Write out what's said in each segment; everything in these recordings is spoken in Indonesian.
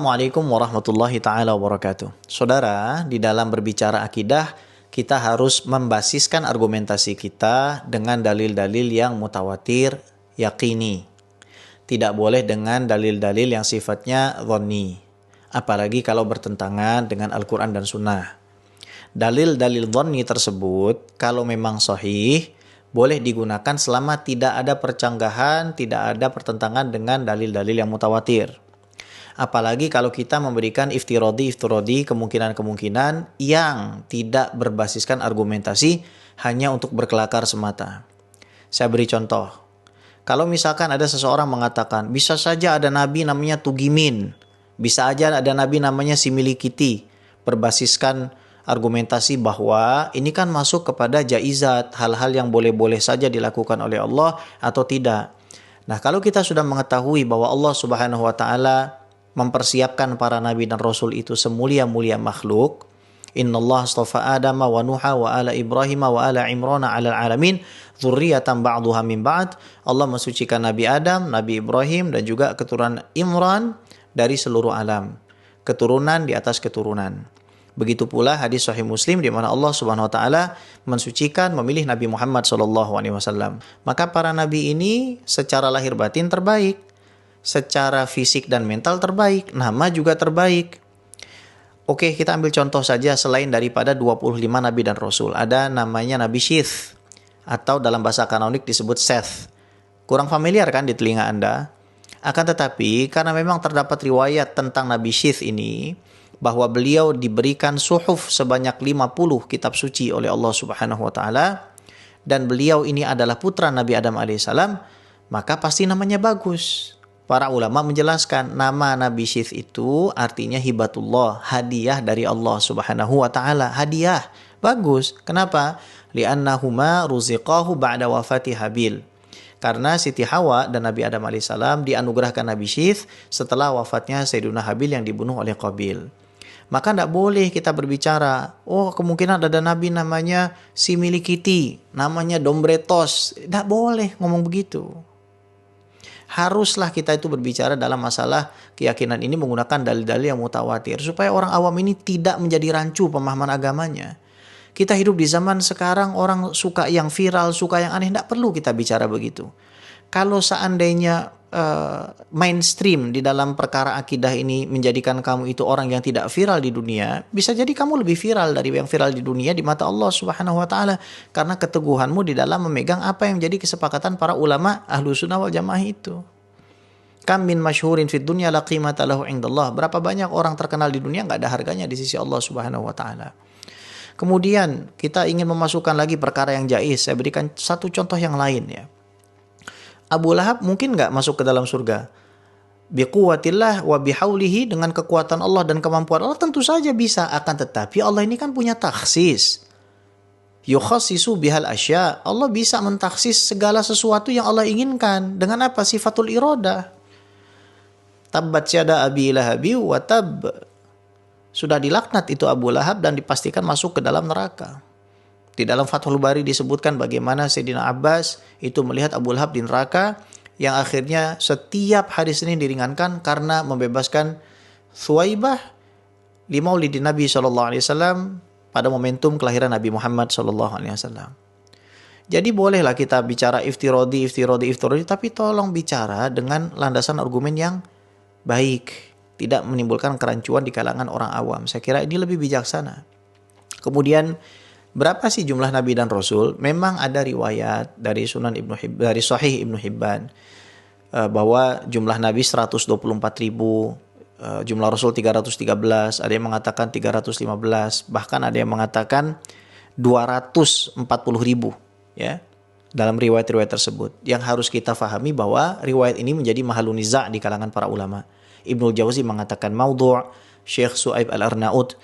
Assalamualaikum warahmatullahi ta'ala wabarakatuh. Saudara, di dalam berbicara akidah, kita harus membasiskan argumentasi kita dengan dalil-dalil yang mutawatir, yakini. Tidak boleh dengan dalil-dalil yang sifatnya dhanni. Apalagi kalau bertentangan dengan Al-Quran dan Sunnah. Dalil-dalil dhanni tersebut, kalau memang sahih, boleh digunakan selama tidak ada percanggahan, tidak ada pertentangan dengan dalil-dalil yang mutawatir. Apalagi kalau kita memberikan iftiradi, kemungkinan-kemungkinan yang tidak berbasiskan argumentasi hanya untuk berkelakar semata. Saya beri contoh. Kalau misalkan ada seseorang mengatakan, bisa saja ada nabi namanya Tugimin, bisa aja ada nabi namanya Similikiti, berbasiskan argumentasi bahwa ini kan masuk kepada jaizat, hal-hal yang boleh-boleh saja dilakukan oleh Allah atau tidak. Nah, kalau kita sudah mengetahui bahwa Allah Subhanahu wa taala mempersiapkan para nabi dan rasul itu semulia-mulia makhluk. Innallaha astafa Adama wa Nuha wa ala Ibrahim wa ala Imran ala alamin dzurriyyatan ba'dhuha min ba'd. Allah mensucikan Nabi Adam, Nabi Ibrahim dan juga keturunan Imran dari seluruh alam. Keturunan di atas keturunan. Begitu pula hadis sahih Muslim di mana Allah Subhanahu wa taala mensucikan, memilih Nabi Muhammad sallallahu alaihi wasallam. Maka para nabi ini secara lahir batin terbaik. Secara fisik dan mental terbaik, nama juga terbaik. Oke, kita ambil contoh saja selain daripada 25 nabi dan rasul. Ada namanya Nabi Syith, atau dalam bahasa kanonik disebut Seth. Kurang familiar kan di telinga Anda? Akan tetapi, karena memang terdapat riwayat tentang Nabi Syith ini, bahwa beliau diberikan suhuf sebanyak 50 kitab suci oleh Allah Subhanahu wa taala, dan beliau ini adalah putra Nabi Adam alaihissalam, maka pasti namanya bagus. Para ulama menjelaskan nama Nabi Syith itu artinya hibatullah, hadiah dari Allah Subhanahu wa taala, hadiah. Bagus. Kenapa? Li'annahuma ruziqahu ba'da wafati Habil. Karena Siti Hawa dan Nabi Adam alaihissalam dianugerahkan Nabi Syith setelah wafatnya Sayyiduna Habil yang dibunuh oleh Qabil. Maka tidak boleh kita berbicara, oh kemungkinan ada nabi namanya Similikiti, namanya Dombretos. Tidak boleh ngomong begitu. Haruslah kita itu berbicara dalam masalah keyakinan ini menggunakan dalil-dalil yang mutawatir supaya orang awam ini tidak menjadi rancu pemahaman agamanya. Kita hidup di zaman sekarang orang suka yang viral, suka yang aneh, tidak perlu kita bicara begitu. Kalau seandainya mainstream di dalam perkara akidah ini menjadikan kamu itu orang yang tidak viral di dunia, bisa jadi kamu lebih viral dari yang viral di dunia di mata Allah Subhanahu wa taala karena keteguhanmu di dalam memegang apa yang menjadi kesepakatan para ulama Ahlus Sunnah wal Jamaah itu. Kam min masyhurin fid dunya la qimata lahu indallah. Berapa banyak orang terkenal di dunia enggak ada harganya di sisi Allah Subhanahu wa taala. Kemudian kita ingin memasukkan lagi perkara yang jaiz. Saya berikan satu contoh yang lain ya. Abu Lahab mungkin nggak masuk ke dalam surga? Biquwatillah wa bihaulihi, dengan kekuatan Allah dan kemampuan Allah tentu saja bisa. Akan tetapi Allah ini kan punya takhsis. Yukhassisu bihal asya. Allah bisa mentaksis segala sesuatu yang Allah inginkan. Dengan apa? Sifatul iradah. Tabbat yada abi lahabi wa tab. Sudah dilaknat itu Abu Lahab dan dipastikan masuk ke dalam neraka. Di dalam Fathul Bari disebutkan bagaimana Sayyidina Abbas itu melihat Abu Lahab di neraka yang akhirnya setiap hari Senin diringankan karena membebaskan Thuwaibah li maulidin Nabi SAW pada momentum kelahiran Nabi Muhammad SAW. Jadi bolehlah kita bicara iftiradi, tapi tolong bicara dengan landasan argumen yang baik, tidak menimbulkan kerancuan di kalangan orang awam. Saya kira ini lebih bijaksana. Kemudian berapa sih jumlah nabi dan rasul? Memang ada riwayat dari Sunan Ibnu Hibban, dari Sahih Ibnu Hibban bahwa jumlah nabi 124.000, jumlah rasul 313, ada yang mengatakan 315, bahkan ada yang mengatakan 240.000 ya. Dalam riwayat-riwayat tersebut yang harus kita fahami bahwa riwayat ini menjadi mahallun niza' di kalangan para ulama. Ibnu Jauzi mengatakan maudhu', Syekh Su'aib Al-Arnaud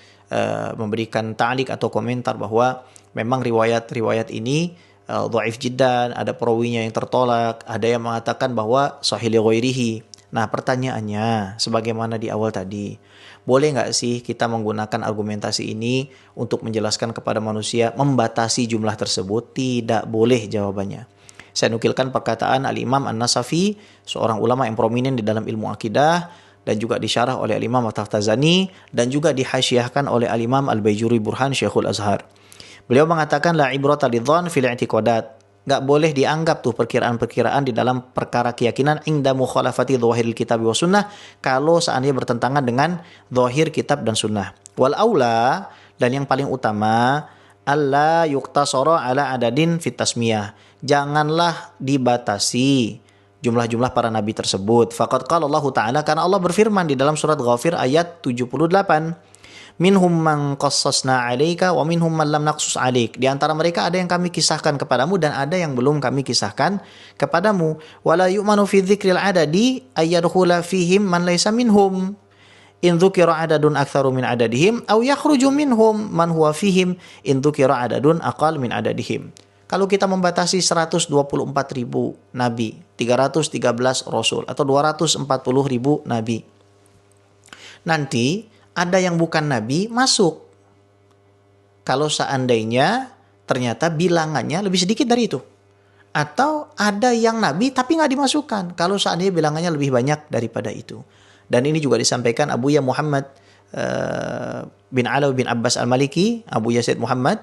memberikan ta'liq atau komentar bahwa memang riwayat-riwayat ini dhaif jiddan, ada perawinya yang tertolak, ada yang mengatakan bahwa sahih li ghairihi. Nah, pertanyaannya sebagaimana di awal tadi, boleh nggak sih kita menggunakan argumentasi ini untuk menjelaskan kepada manusia membatasi jumlah tersebut? Tidak boleh jawabannya. Saya nukilkan perkataan Al-Imam An-Nasafi, seorang ulama yang prominent di dalam ilmu akidah, dan juga disyarah oleh Al-Imam At-Taftazani dan juga dihasyiahkan oleh Al-Imam Al-Baijuri Burhan Syekhul Azhar. Beliau mengatakan la ibrata lidzan fil i'tiqadat. Nggak boleh dianggap tuh perkiraan-perkiraan di dalam perkara keyakinan inda mukhalafati dhahiril kitab wa sunnah kalau seandainya bertentangan dengan zahir kitab dan sunnah. Wal aula, dan yang paling utama, alla yuqtasara ala adadin fit tasmiyah. Janganlah dibatasi jumlah-jumlah para nabi tersebut. Faqad qala Allah Ta'ala, karena Allah berfirman di dalam surat Ghafir ayat 78. Minhum man qassasna 'alaika wa minhum man lam naqsus 'alaik. Di antara mereka ada yang kami kisahkan kepadamu dan ada yang belum kami kisahkan kepadamu. Wala yu'manu fi dzikril adadi ayyadkhula fihim man laysa minhum. In dzukira adadun aktsaru min adadihim aw yakhruju minhum man huwa fihim in dzukira adadun aqal min adadihim. Kalau kita membatasi 124.000 nabi, 313 rasul atau 240.000 nabi. Nanti ada yang bukan nabi masuk. Kalau seandainya ternyata bilangannya lebih sedikit dari itu. Atau ada yang nabi tapi nggak dimasukkan. Kalau seandainya bilangannya lebih banyak daripada itu. Dan ini juga disampaikan Abuya Muhammad bin Alawi bin Abbas Al-Maliki, Abuya Said Muhammad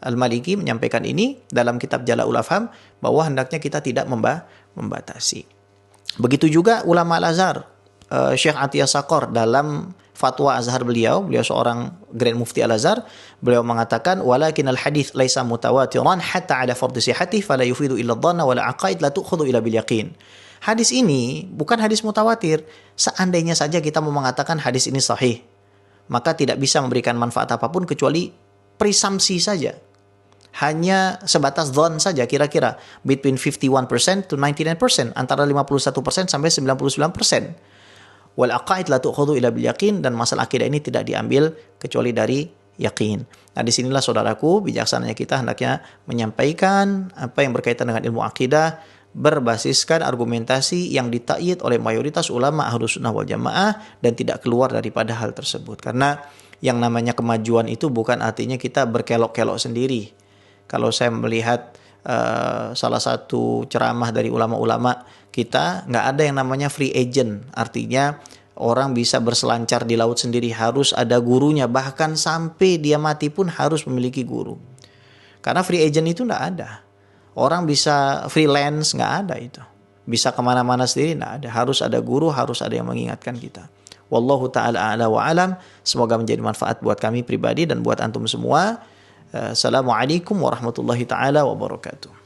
Al-Maliki menyampaikan ini dalam kitab Jala'ul Afham bahwa hendaknya kita tidak membatasi. Begitu juga ulama Al-Azhar, Syekh Atiyah Saqar dalam fatwa Azhar beliau seorang Grand Mufti Al-Azhar, beliau mengatakan walakin al-hadits laisa mutawatiran hatta ala fardhi sihhati fala yufidu illa dhanna wala aqaid la tu'khudhu illa bil yaqin. Hadis ini bukan hadis mutawatir. Seandainya saja kita mau mengatakan hadis ini sahih, maka tidak bisa memberikan manfaat apapun kecuali presumpsi saja. Hanya sebatas dhon saja, kira-kira between 51% to 99%, antara 51% sampai 99%. Wal aqaid la tu'khudhu illa bil yaqin, dan masalah akidah ini tidak diambil kecuali dari yakin. Nah, disinilah saudaraku bijaksananya kita hendaknya menyampaikan apa yang berkaitan dengan ilmu akidah berbasiskan argumentasi yang ditakyid oleh mayoritas ulama Ahlus Sunnah wal Jamaah dan tidak keluar daripada hal tersebut. Karena yang namanya kemajuan itu bukan artinya kita berkelok-kelok sendiri. Kalau saya melihat salah satu ceramah dari ulama-ulama kita, nggak ada yang namanya free agent. Artinya orang bisa berselancar di laut sendiri, harus ada gurunya. Bahkan sampai dia mati pun harus memiliki guru. Karena free agent itu nggak ada. Orang bisa freelance, nggak ada itu. Bisa kemana-mana sendiri, nggak ada. Harus ada guru, harus ada yang mengingatkan kita. Wallahu ta'ala a'la wa alam. Semoga menjadi manfaat buat kami pribadi dan buat antum semua. Assalamualaikum warahmatullahi ta'ala wabarakatuh.